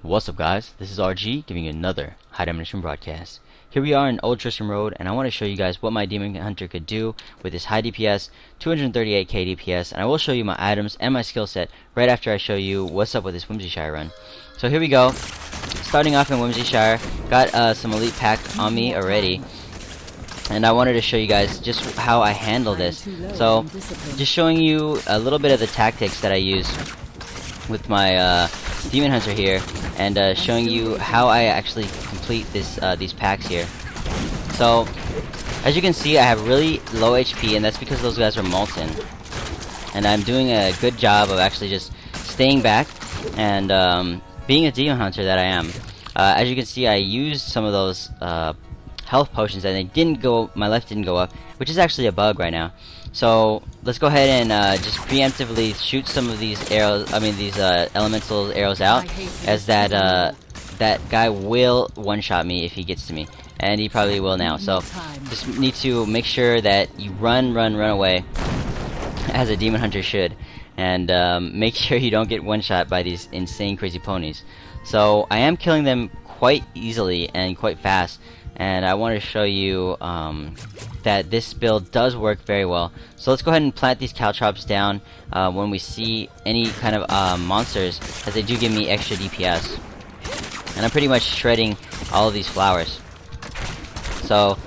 What's up, guys? This is RG giving you another high dimension broadcast. Here we are in Old Tristram Road, and I want to show you guys what my Demon Hunter could do with this high DPS, 238k DPS, and I will show you my items and my skill set right after I show you what's up with this Whimsyshire run. So here we go. Starting off in Whimsyshire, got some elite pack on me already, and I wanted to show you guys just how I handle this. So just showing you a little bit of the tactics that I use with my Demon Hunter here, and showing you how I actually complete this these packs here. So as you can see, I have really low HP, and that's because those guys are molten, and I'm doing a good job of actually just staying back and being a Demon Hunter that I am. As you can see, I used some of those health potions and they didn't go, my life didn't go up, which is actually a bug right now. So let's go ahead and just preemptively shoot some of these arrows, these elemental arrows out, as that guy will one-shot me if he gets to me, and he probably will now. So just need to make sure that you run away, as a Demon Hunter should, and make sure you don't get one-shot by these insane crazy ponies. So I am killing them quite easily and quite fast, and I want to show you that this build does work very well. So let's go ahead and plant these caltrops down when we see any kind of monsters, as they do give me extra DPS. And I'm pretty much shredding all of these flowers. So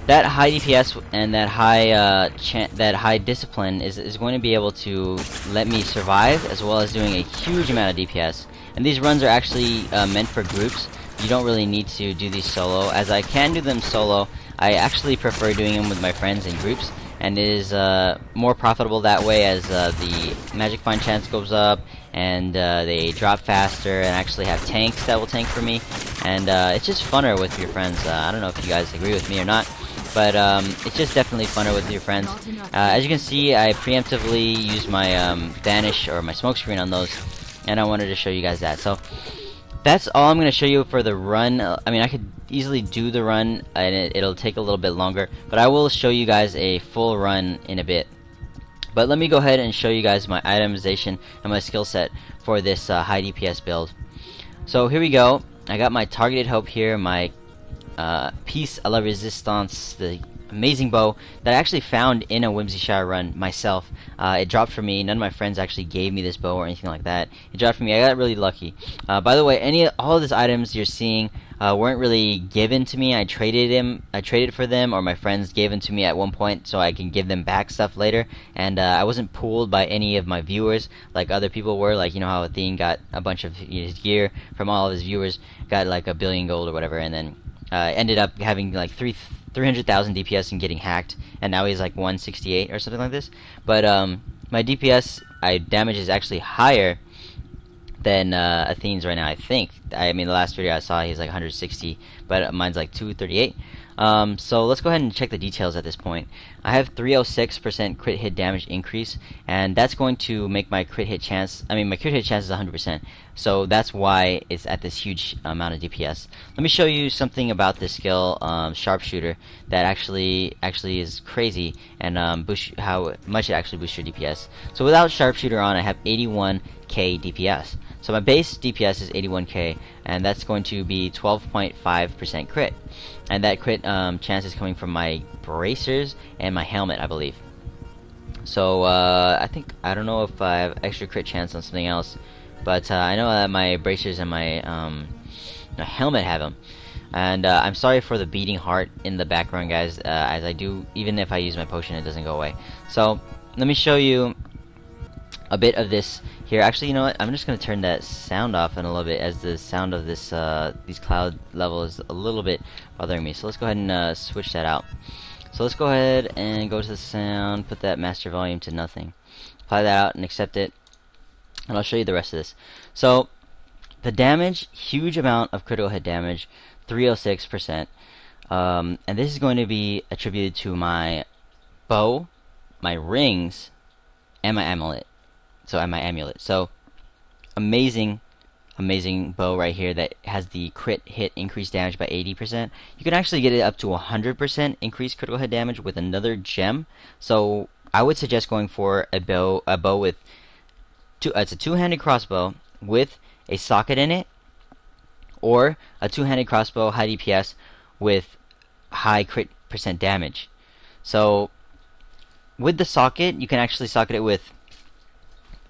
that high DPS and that high discipline is going to be able to let me survive, as well as doing a huge amount of DPS. And these runs are actually meant for groups. You don't really need to do these solo, as I can do them solo. I actually prefer doing them with my friends in groups, and it is more profitable that way, as the magic find chance goes up, and they drop faster, and actually have tanks that will tank for me, and it's just funner with your friends. I don't know if you guys agree with me or not, but it's just definitely funner with your friends. As you can see, I preemptively use my vanish or my smoke screen on those, and I wanted to show you guys that. So that's all I'm going to show you for the run. I could easily do the run, and it'll take a little bit longer, but I will show you guys a full run in a bit. But let me go ahead and show you guys my itemization and my skill set for this high DPS build. So here we go. I got my targeted hope here, my Piece à la Resistance, the amazing bow that I actually found in a Whimsyshire run myself. It dropped for me. None of my friends actually gave me this bow or anything like that. It dropped for me. I got really lucky. By the way, all of these items you're seeing weren't really given to me. I traded for them, or my friends gave them to me at one point, so I can give them back stuff later. And I wasn't pooled by any of my viewers like other people were. Like, you know how Athene got a bunch of his gear from all of his viewers, got like 1 billion gold or whatever, and then ended up having like 300,000 DPS and getting hacked, and now he's like 168 or something like this. But my DPS damage is actually higher than Athene's right now, I think. The last video I saw, he's like 160, but mine's like 238. So let's go ahead and check the details at this point. I have 306% crit hit damage increase, and that's going to make my crit hit chance, my crit hit chance is 100%, so that's why it's at this huge amount of DPS. Let me show you something about this skill, Sharpshooter, that actually is crazy, and how much it actually boosts your DPS. So without Sharpshooter on, I have 81k DPS. So my base DPS is 81k, and that's going to be 12.5% crit. And that crit chance is coming from my bracers and my helmet, I believe. So I don't know if I have extra crit chance on something else, but I know that my bracers and my helmet have them. And I'm sorry for the beating heart in the background, guys, as I do, even if I use my potion, it doesn't go away. So let me show you a bit of this here. Actually, you know what? I'm just going to turn that sound off in a little bit, as the sound of this these cloud level is a little bit bothering me. So let's go ahead and switch that out. So let's go ahead and go to the sound, put that master volume to nothing, apply that out and accept it, and I'll show you the rest of this. So the damage, huge amount of critical hit damage, 306%, and this is going to be attributed to my bow, my rings, and my amulet. So amazing bow right here that has the crit hit increased damage by 80%. You can actually get it up to 100% increased critical hit damage with another gem. So I would suggest going for a bow with it's a two-handed crossbow with a socket in it, or a two-handed crossbow, high DPS with high crit percent damage. So with the socket, you can actually socket it with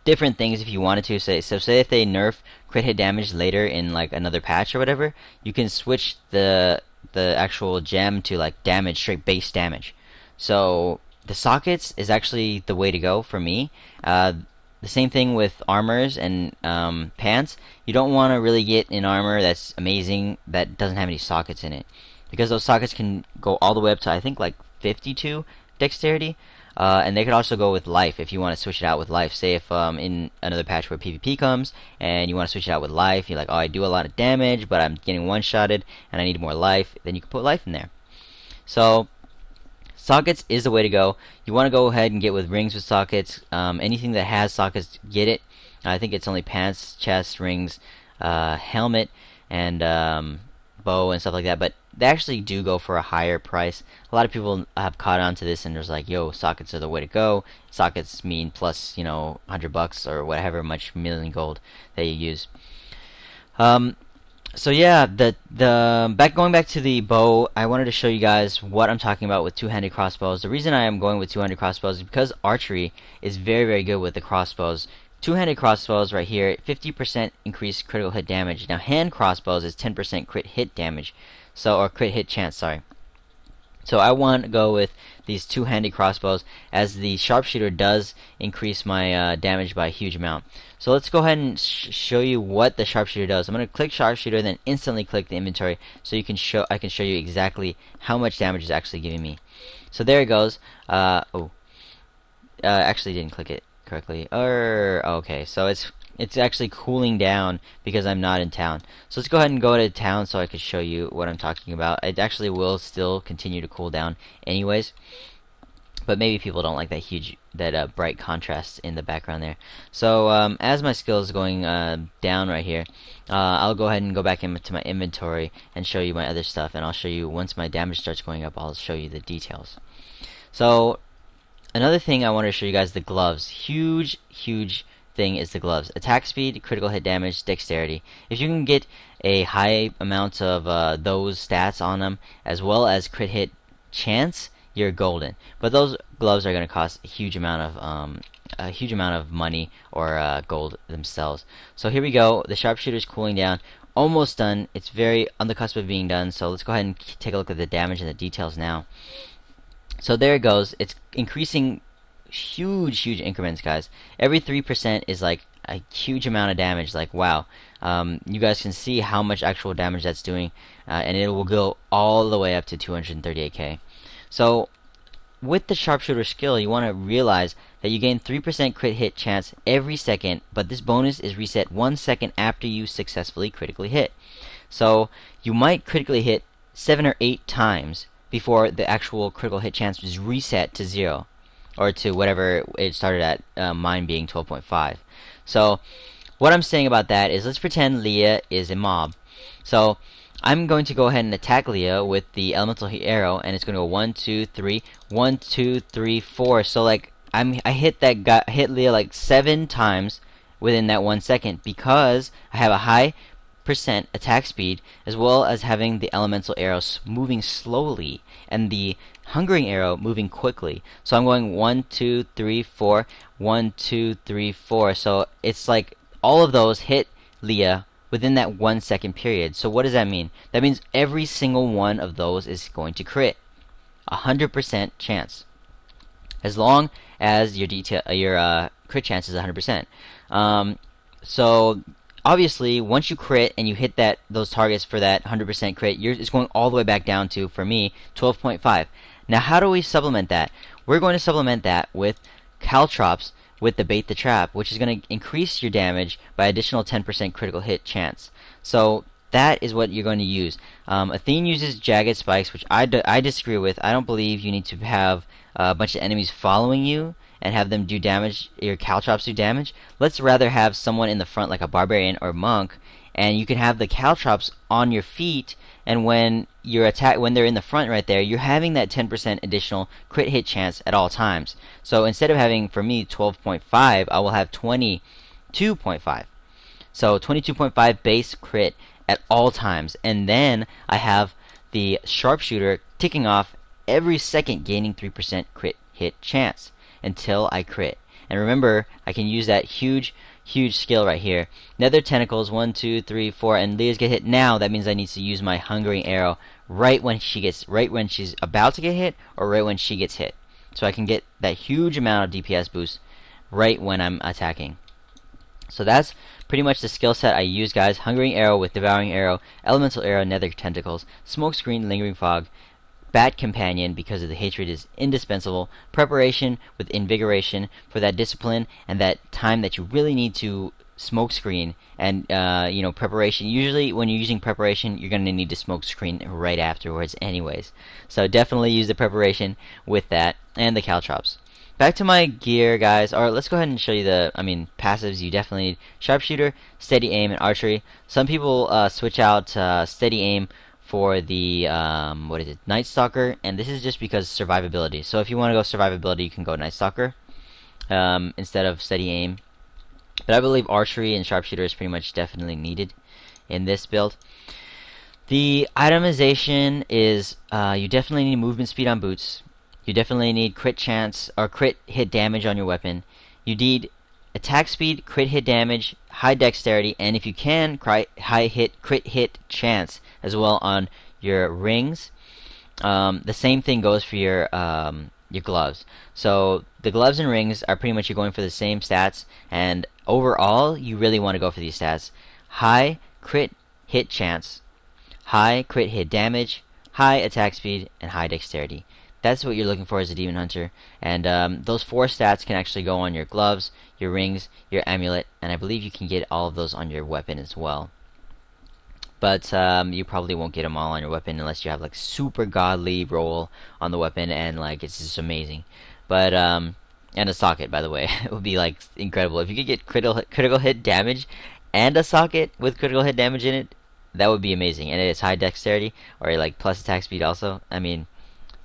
different things if you wanted to. Say if they nerf crit hit damage later in like another patch or whatever, you can switch the actual gem to like damage, straight base damage. So the sockets is actually the way to go for me. The same thing with armors and pants. You don't want to really get an armor that's amazing that doesn't have any sockets in it, because those sockets can go all the way up to, I think, like 52 dexterity. And they could also go with life if you want to switch it out with life. Say if in another patch where PvP comes and you want to switch it out with life, you're like, oh, I do a lot of damage, but I'm getting one-shotted and I need more life, then you can put life in there. So sockets is the way to go. You want to go ahead and get with rings with sockets. Anything that has sockets, get it. I think it's only pants, chest, rings, helmet, and bow and stuff like that, but they actually do go for a higher price. A lot of people have caught on to this and there's like, yo, sockets are the way to go. Sockets mean plus, you know, $100 or whatever much million gold that you use. So yeah, going back to the bow, I wanted to show you guys what I'm talking about with two-handed crossbows. The reason I am going with two-handed crossbows is because archery is very, very good with the crossbows. Two-handed crossbows right here, 50% increased critical hit damage. Now hand crossbows is 10% crit hit damage, or crit hit chance, sorry. So I want to go with these two-handed crossbows, as the sharpshooter does increase my damage by a huge amount. So let's go ahead and show you what the sharpshooter does. I'm going to click sharpshooter, then instantly click the inventory, so I can show you exactly how much damage it's actually giving me. So there it goes. Actually didn't click it correctly. Okay, so it's actually cooling down because I'm not in town. So let's go ahead and go to town so I can show you what I'm talking about. It actually will still continue to cool down anyways, but maybe people don't like that bright contrast in the background there. So as my skill is going down right here, I'll go ahead and go back into my inventory and show you my other stuff, and I'll show you once my damage starts going up, I'll show you the details. So another thing I want to show you guys, the gloves. Huge thing is the gloves. Attack speed, critical hit damage, dexterity. If you can get a high amount of those stats on them, as well as crit hit chance, you're golden. But those gloves are going to cost a huge amount of money or gold themselves. So here we go. The sharpshooter is cooling down. Almost done. It's very on the cusp of being done. So let's go ahead and take a look at the damage and the details now. So there it goes. It's increasing huge increments, guys. Every 3% is like a huge amount of damage. Like, wow. You guys can see how much actual damage that's doing, and it will go all the way up to 238k. So with the sharpshooter skill, you want to realize that you gain 3% crit hit chance every second, but this bonus is reset 1 second after you successfully critically hit. So you might critically hit 7 or 8 times before the actual critical hit chance is reset to 0, or to whatever it started at, mine being 12.5. So what I'm saying about that is, let's pretend Leah is a mob. So I'm going to go ahead and attack Leah with the elemental arrow, and it's going to go 1, 2, 3, 1, 2, 3, 4. So like I hit Leah like 7 times within that 1 second, because I have a high percent attack speed, as well as having the elemental arrow moving slowly and the hungering arrow moving quickly. So I'm going 1, 2, 3, 4, 1, 2, 3, 4. So it's like all of those hit Leah within that 1 second period. So what does that mean? That means every single one of those is going to crit. 100% chance. As long as your crit chance is 100%. So obviously, once you crit and you hit those targets for that 100% crit, it's going all the way back down to, for me, 12.5. Now, how do we supplement that? We're going to supplement that with caltrops with the bait the trap, which is going to increase your damage by additional 10% critical hit chance. So that is what you're going to use. Athene uses jagged spikes, which I disagree with. I don't believe you need to have a bunch of enemies following you and have them do damage, your caltrops do damage. Let's rather have someone in the front, like a barbarian or monk, and you can have the caltrops on your feet, and when they're in the front right there, you're having that 10% additional crit hit chance at all times. So instead of having, for me, 12.5, I will have 22.5. So 22.5 base crit at all times, and then I have the sharpshooter ticking off every second, gaining 3% crit hit chance until I crit. And remember, I can use that huge skill right here. Nether tentacles, 1, 2, 3, 4, and Leah's get hit now. That means I need to use my hungering arrow right when she's about to get hit, or right when she gets hit. So I can get that huge amount of DPS boost right when I'm attacking. So that's pretty much the skill set I use, guys. Hungering arrow with devouring arrow, elemental arrow, nether tentacles, smoke screen, lingering fog, bat companion because of the hatred is indispensable, preparation with invigoration for that discipline and that time that you really need to smoke screen, and preparation. Usually when you're using preparation, you're going to need to smoke screen right afterwards anyways. So definitely use the preparation with that, and the caltrops. Back to my gear, guys, or let's go ahead and show you the passives. You definitely need sharpshooter, steady aim, and archery. Some people switch out steady aim for the Night Stalker, and this is just because survivability. So if you want to go survivability, you can go Night Stalker instead of steady aim. But I believe archery and sharpshooter is pretty much definitely needed in this build. The itemization is you definitely need movement speed on boots. You definitely need crit chance or crit hit damage on your weapon. You need attack speed, crit hit damage, high dexterity, and if you can, crit hit chance as well on your rings. The same thing goes for your gloves. So the gloves and rings are pretty much you're going for the same stats, and overall you really want to go for these stats: high crit hit chance, high crit hit damage, high attack speed, and high dexterity. That's what you're looking for as a demon hunter, and those 4 stats can actually go on your gloves, your rings, your amulet, and I believe you can get all of those on your weapon as well. But you probably won't get them all on your weapon unless you have like super godly roll on the weapon, and like it's just amazing. But and a socket, by the way, it would be like incredible if you could get critical hit damage and a socket with critical hit damage in it. That would be amazing, and it's high dexterity or like plus attack speed also. I mean,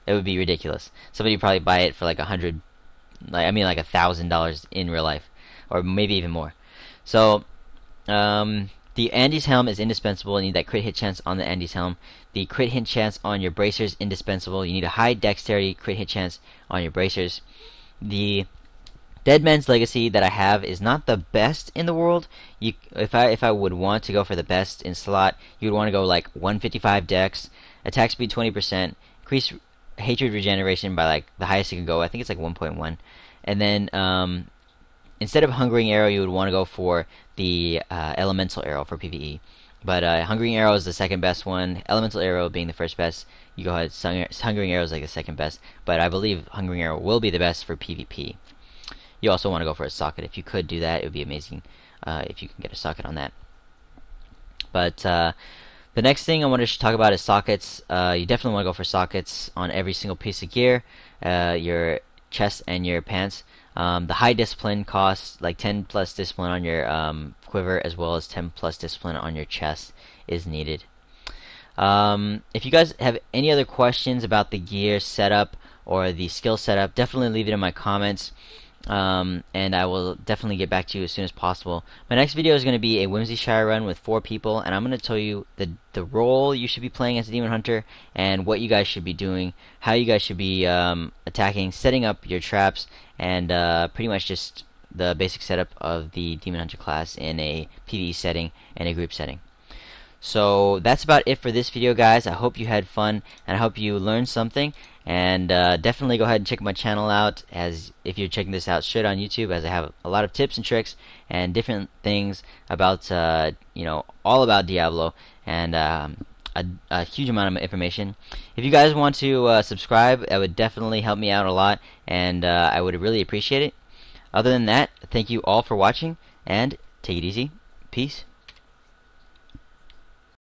it would be ridiculous. Somebody would probably buy it for like $1,000 in real life, or maybe even more. So the Andy's helm is indispensable. You need that crit hit chance on the Andy's helm. The crit hit chance on your bracers indispensable. You need a high dexterity crit hit chance on your bracers. The Dead Man's Legacy that I have is not the best in the world. If I would want to go for the best in slot, you would want to go like 155 dex, attack speed 20%, increase hatred regeneration by like the highest you can go. I think it's like 1.1, and then instead of hungering arrow, you would want to go for the elemental arrow for PvE. But hungering arrow is the second best one. Elemental arrow being the first best. You go ahead. Hungering arrow is like the second best, but I believe hungering arrow will be the best for PvP. You also want to go for a socket. If you could do that, it would be amazing. If you can get a socket on that. But the next thing I want to talk about is sockets. You definitely want to go for sockets on every single piece of gear, your chest and your pants. The high discipline costs like 10 plus discipline on your quiver, as well as 10 plus discipline on your chest is needed. If you guys have any other questions about the gear setup or the skill setup, definitely leave it in my comments. And I will definitely get back to you as soon as possible. My next video is going to be a Whimsyshire run with 4 people, and I'm going to tell you the role you should be playing as a demon hunter, and what you guys should be doing, how you guys should be attacking, setting up your traps, and pretty much just the basic setup of the demon hunter class in a PvE setting and a group setting. So that's about it for this video, guys. I hope you had fun, and I hope you learned something. And definitely go ahead and check my channel out, as if you're checking this out straight on YouTube, as I have a lot of tips and tricks and different things about all about Diablo, and a huge amount of information. If you guys want to subscribe, that would definitely help me out a lot, and I would really appreciate it. Other than that, thank you all for watching, and take it easy. Peace.